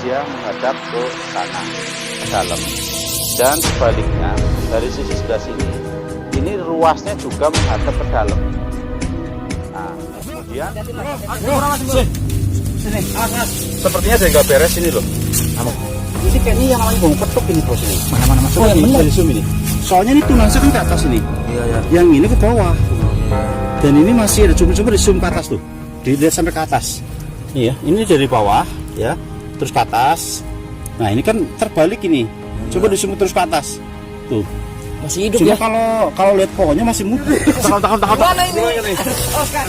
dia menghadap ke sana, ke dalam. Dan sebaliknya, dari sisi sebelah sini, ini ruasnya juga menghadap ke dalam. Nah, kemudian sini, sepertinya ada yang nggak beres ini loh. Ini kayak ini yang namanya bambu petuk ini bos ini. Mana masuk Dari zoom ini. Soalnya ini tunasnya kan ke atas ini. Iya. Yang ini ke bawah. Dan ini masih ada, coba di zoom ke atas tuh. Dilihat sampai ke atas. Iya, ini dari bawah ya, terus ke atas. Nah, ini kan terbalik ini. Coba di zoom terus ke atas. Tuh. Masih hidup Cuma ya. kalau lihat pohonnya masih muda. Tahan. Mana ini? Oscar.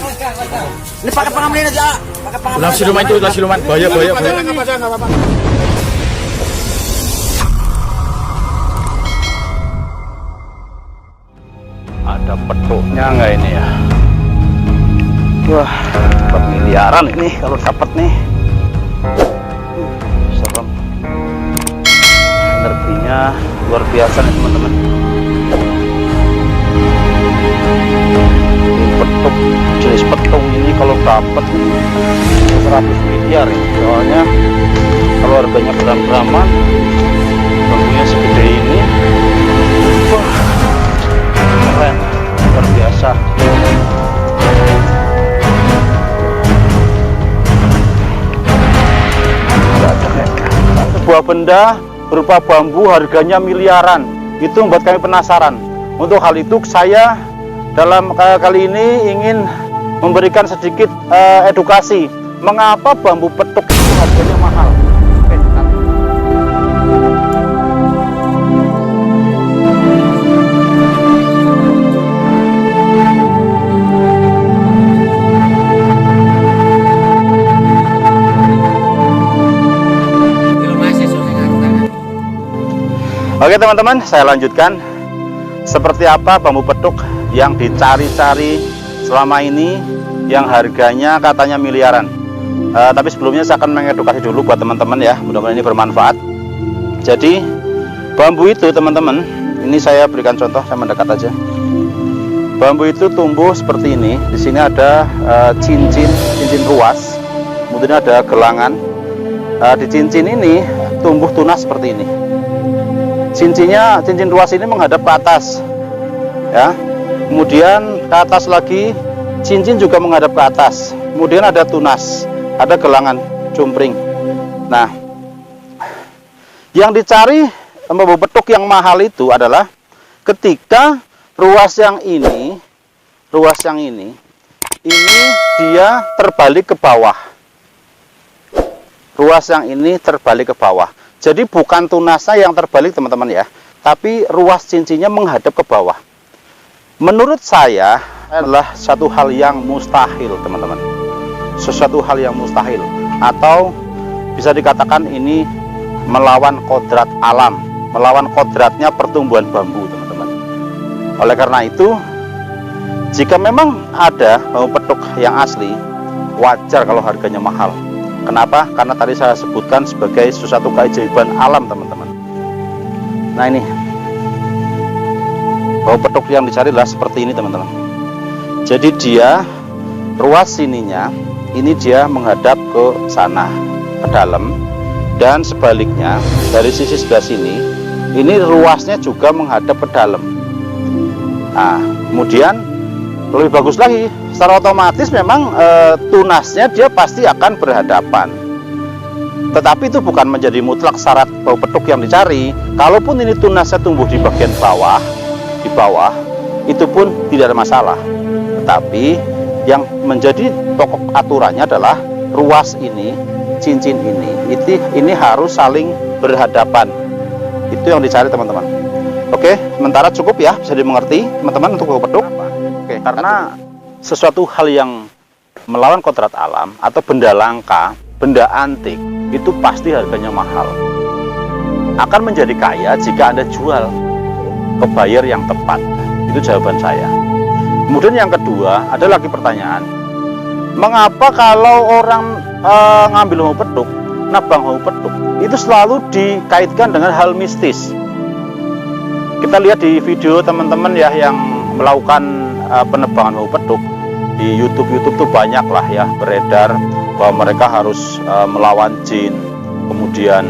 Ini pakai pengaman aja. Pakai pengaman. Udah siluman. Bahaya. Enggak apa-apa. Ada petuknya nggak ini ya? Wah, dapat miliaran ini kalau dapat nih. Serem. Energinya luar biasa nih teman-teman. Petuk, jenis petung ini kalau dapat 100 miliar ya. Soalnya kalau harganya gram-graman, bambunya segede ini. Wah, keren, luar biasa. Sebuah benda berupa bambu harganya miliaran, itu membuat kami penasaran. Untuk hal itu saya dalam kali ini ingin memberikan sedikit edukasi mengapa bambu petuk itu harganya mahal. Oke teman-teman, saya lanjutkan. Seperti apa bambu petuk yang dicari-cari selama ini, yang harganya katanya miliaran. Tapi sebelumnya saya akan mengedukasi dulu buat teman-teman ya, mudah-mudahan ini bermanfaat. Jadi bambu itu teman-teman, ini saya berikan contoh, saya mendekat aja. Bambu itu tumbuh seperti ini. Di sini ada cincin ruas, kemudian ada gelangan. Di cincin ini tumbuh tunas seperti ini. Cincin ruas ini menghadap ke atas ya, kemudian ke atas lagi cincin juga menghadap ke atas, kemudian ada tunas, ada gelangan cumpring. Nah, yang dicari bambu petuk yang mahal itu adalah ketika ruas yang ini dia terbalik ke bawah. Ruas yang ini terbalik ke bawah. Jadi bukan tunasnya yang terbalik teman-teman ya, tapi ruas cincinnya menghadap ke bawah. Menurut saya adalah satu hal yang mustahil teman-teman. Sesuatu hal yang mustahil, atau bisa dikatakan ini melawan kodrat alam, melawan kodratnya pertumbuhan bambu teman-teman. Oleh karena itu, jika memang ada bambu petuk yang asli, wajar kalau harganya mahal. Kenapa? Karena tadi saya sebutkan sebagai sesuatu keajaiban alam teman-teman. Nah ini bambu petuk yang dicari adalah seperti ini teman-teman. Jadi dia ruas sininya ini dia menghadap ke sana, ke dalam, dan sebaliknya dari sisi sebelah sini ini ruasnya juga menghadap ke dalam. Nah kemudian lebih bagus lagi, secara otomatis memang tunasnya dia pasti akan berhadapan. Tetapi itu bukan menjadi mutlak syarat bambu petuk yang dicari. Kalaupun ini tunasnya tumbuh di bagian bawah, itu pun tidak ada masalah. Tetapi yang menjadi pokok aturannya adalah ruas ini, cincin ini harus saling berhadapan. Itu yang dicari teman-teman. Oke, sementara cukup ya, bisa dimengerti teman-teman untuk bambu petuk. Oke, karena sesuatu hal yang melawan kodrat alam atau benda langka, benda antik, itu pasti harganya mahal. Akan menjadi kaya jika Anda jual ke buyer yang tepat. Itu jawaban saya. Kemudian yang kedua, ada lagi pertanyaan. Mengapa kalau orang ngambil bambu petuk, nabang bambu petuk, itu selalu dikaitkan dengan hal mistis? Kita lihat di video teman-teman ya yang melakukan penebangan bambu petuk di YouTube tuh banyak lah ya beredar bahwa mereka harus melawan jin, kemudian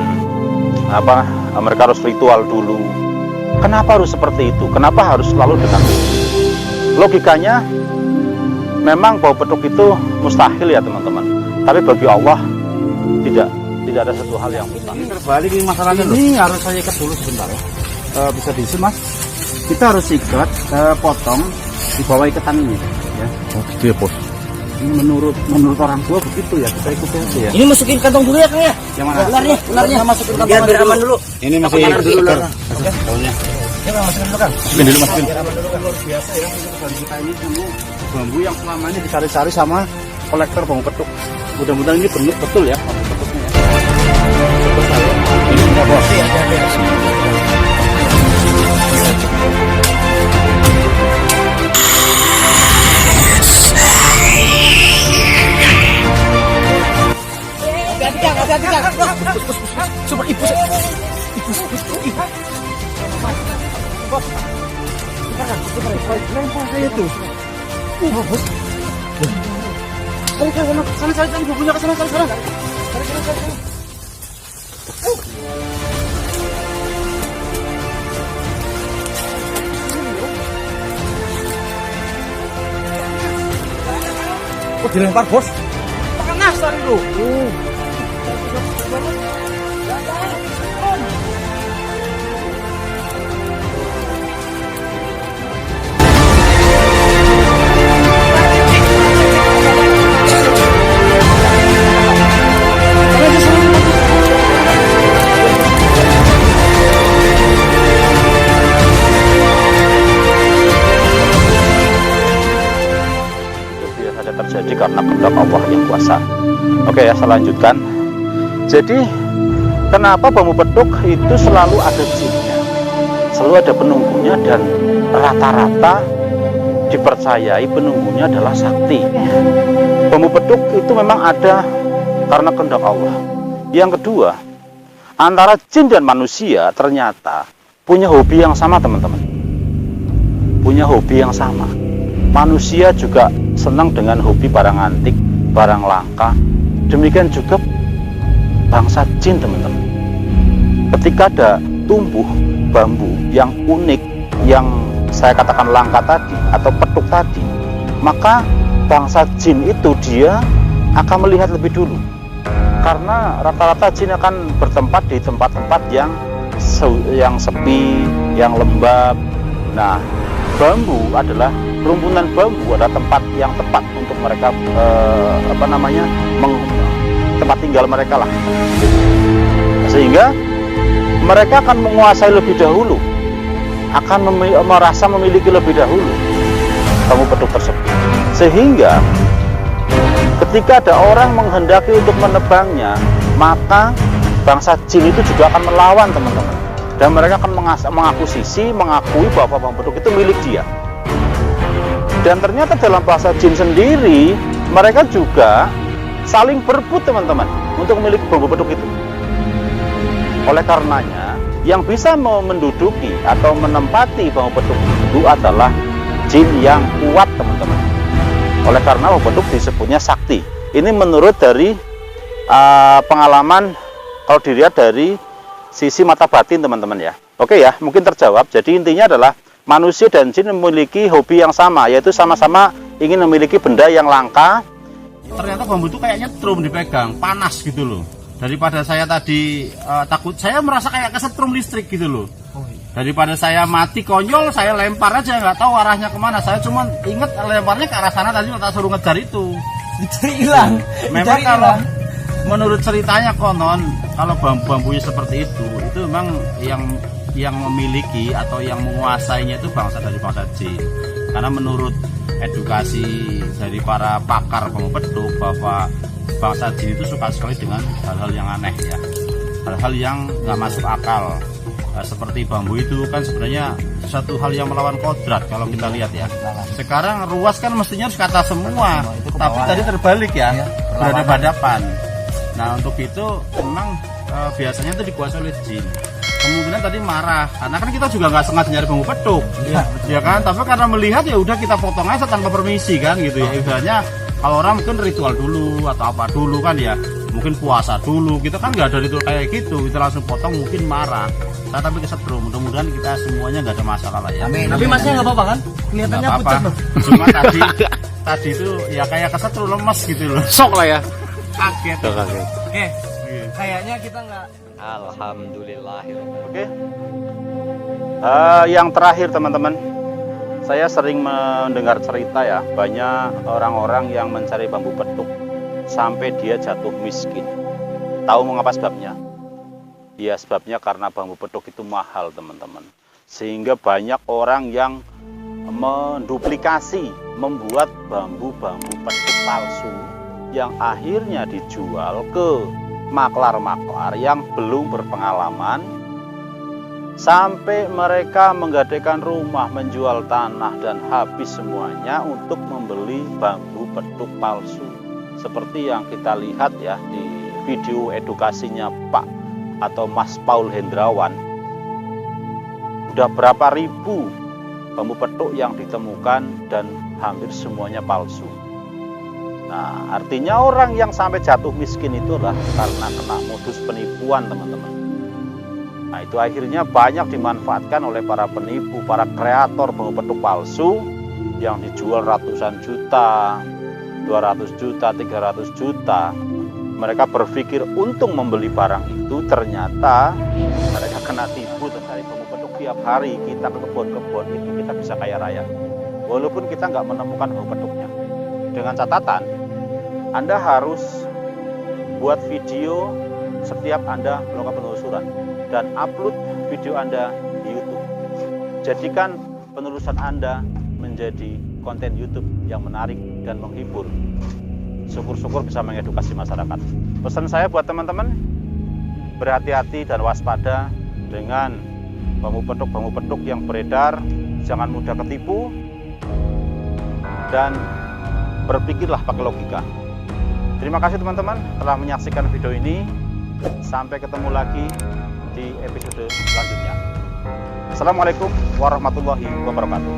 mereka harus ritual dulu. Kenapa harus seperti itu? Kenapa harus selalu dengan logikanya? Memang bau petuk itu mustahil ya teman-teman. Tapi bagi Allah tidak ada satu hal yang mustahil. Ini terbalik ini masalahnya loh. Ini harus saya ikat dulu sebentar ya. Bisa diisi mas. Kita harus ikat, potong di bawah ikatan ini ya. Oh gitu ya bos. Ini menurut orang tua begitu ya, kita ikutin aja ya. Ini masukin kantong dulu ya Kang ya. Yang mana? Ularnya masukin kantong biar aman dulu. Ini masih dulu ularnya. daunnya. Ya Kang, masukin dulu Kang. Masukin dulu masukin. Luar biasa ya, kita ini dulu bambu yang selamanya dicari-cari sama kolektor bambu petuk. Mudah-mudahan ini betul ya bambu petuknya ya. Ini enggak bos. Hati-hati Kang. Coba ibu. Lempar saya tuh. Bos. Sana bukunya ke sana. Oh, dilempar bos. Panas tadi lu. Terjadi karena kehendak Allah yang kuasa. Oke ya, saya lanjutkan. Jadi kenapa bambu petuk itu selalu ada jinnya, selalu ada penunggunya, dan rata-rata dipercayai penunggunya adalah sakti. Bambu petuk itu memang ada karena kehendak Allah. Yang kedua, antara jin dan manusia ternyata punya hobi yang sama teman-teman. Punya hobi yang sama. Manusia juga senang dengan hobi barang antik, barang langka. Demikian juga bangsa jin teman-teman. Ketika ada tumbuh bambu yang unik, yang saya katakan langka tadi atau petuk tadi, maka bangsa jin itu dia akan melihat lebih dulu. Karena rata-rata jin akan bertempat di tempat-tempat yang sepi, yang lembab. Nah, bambu adalah rumpunan bambu, ada tempat yang tepat untuk mereka tempat tinggal mereka lah. Sehingga mereka akan menguasai lebih dahulu, akan merasa memiliki lebih dahulu bambu petuk tersebut. Sehingga ketika ada orang menghendaki untuk menebangnya, maka bangsa jin itu juga akan melawan teman-teman. Dan mereka akan mengakui bahwa bambu petuk itu milik dia. Dan ternyata dalam bahasa jin sendiri, mereka juga saling berebut teman-teman untuk memiliki bambu petuk itu. Oleh karenanya, yang bisa menduduki atau menempati bambu petuk itu adalah jin yang kuat teman-teman. Oleh karena bambu petuk disebutnya sakti. Ini menurut dari pengalaman, kalau dilihat dari sisi mata batin teman-teman ya. Oke ya, mungkin terjawab. Jadi intinya adalah manusia dan jin memiliki hobi yang sama, yaitu sama-sama ingin memiliki benda yang langka. Ternyata bambu itu kayaknya trum dipegang, panas gitu loh. Daripada saya tadi takut, saya merasa kayak kesetrum listrik gitu loh. Daripada saya mati konyol, saya lempar aja, nggak tahu arahnya kemana. Saya cuma inget lemparnya ke arah sana tadi, tak suruh ngejar itu. Itu hilang. Memang kalau menurut ceritanya konon, kalau bambu-bambunya seperti itu memang yang memiliki atau yang menguasainya itu bangsa jin. Karena menurut edukasi dari para pakar bambu petuk bahwa bangsa jin itu suka sekali dengan hal-hal yang aneh ya, hal-hal yang nggak masuk akal. Seperti bambu itu kan sebenarnya satu hal yang melawan kodrat kalau kita lihat ya. Sekarang ruas kan mestinya harus kata semua, tapi tadi terbalik ya, berhadapan. Nah untuk itu memang biasanya itu dikuasai oleh jin. Kemungkinan tadi marah karena kan kita juga nggak sengaja nyari bambu petuk, ya kan? Tapi karena melihat ya udah kita potong aja tanpa permisi kan gitu ya. Ibaratnya kalau orang mungkin ritual dulu atau apa dulu kan ya, mungkin puasa dulu, kita kan nggak ada ritual kayak gitu, kita langsung potong mungkin marah. Nah, tapi kesetrum, mudah-mudahan kita semuanya nggak ada masalah lah ya. Amin. Tapi masnya nggak apa-apa kan? Kelihatannya Nggak pucat apa-apa. loh. Cuma tadi itu ya kayak kesetrum, lemes gitu loh. Sok lah ya. Kaget. Oke. Kayaknya kita nggak. Alhamdulillah. Oke. Yang terakhir teman-teman, saya sering mendengar cerita ya, banyak orang-orang yang mencari bambu petuk sampai dia jatuh miskin. Tahu mengapa sebabnya? Ya sebabnya karena bambu petuk itu mahal teman-teman. Sehingga banyak orang yang menduplikasi, membuat bambu-bambu petuk palsu yang akhirnya dijual ke maklar-maklar yang belum berpengalaman, sampai mereka menggadaikan rumah, menjual tanah dan habis semuanya untuk membeli bambu petuk palsu. Seperti yang kita lihat ya di video edukasinya Pak atau Mas Paul Hendrawan. Udah berapa ribu bambu petuk yang ditemukan dan hampir semuanya palsu. Nah, artinya orang yang sampai jatuh miskin itu adalah karena kena modus penipuan teman-teman. Nah, itu akhirnya banyak dimanfaatkan oleh para penipu, para kreator bambu petuk palsu yang dijual ratusan juta, 200 juta, 300 juta. Mereka berpikir untung membeli barang itu, ternyata mereka kena tipu dari bambu petuk. Tiap hari kita ke kebun-kebun itu kita bisa kaya raya, walaupun kita nggak menemukan bambu petuknya. Dengan catatan, Anda harus buat video setiap Anda melakukan penelusuran dan upload video Anda di YouTube. Jadikan penelusuran Anda menjadi konten YouTube yang menarik dan menghibur. Syukur-syukur bisa mengedukasi masyarakat. Pesan saya buat teman-teman, berhati-hati dan waspada dengan bambu petuk yang beredar. Jangan mudah ketipu dan berpikirlah pakai logika. Terima kasih teman-teman telah menyaksikan video ini. Sampai ketemu lagi di episode selanjutnya. Assalamualaikum warahmatullahi wabarakatuh.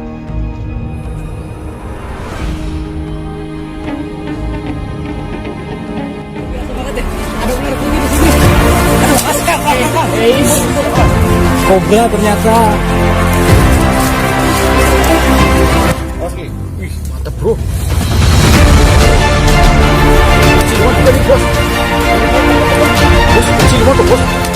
Ada ular putih di sini. Aduh, askar. Kobra ternyata. Oke. Wih, mantap bro. Bos, kecil banget bos.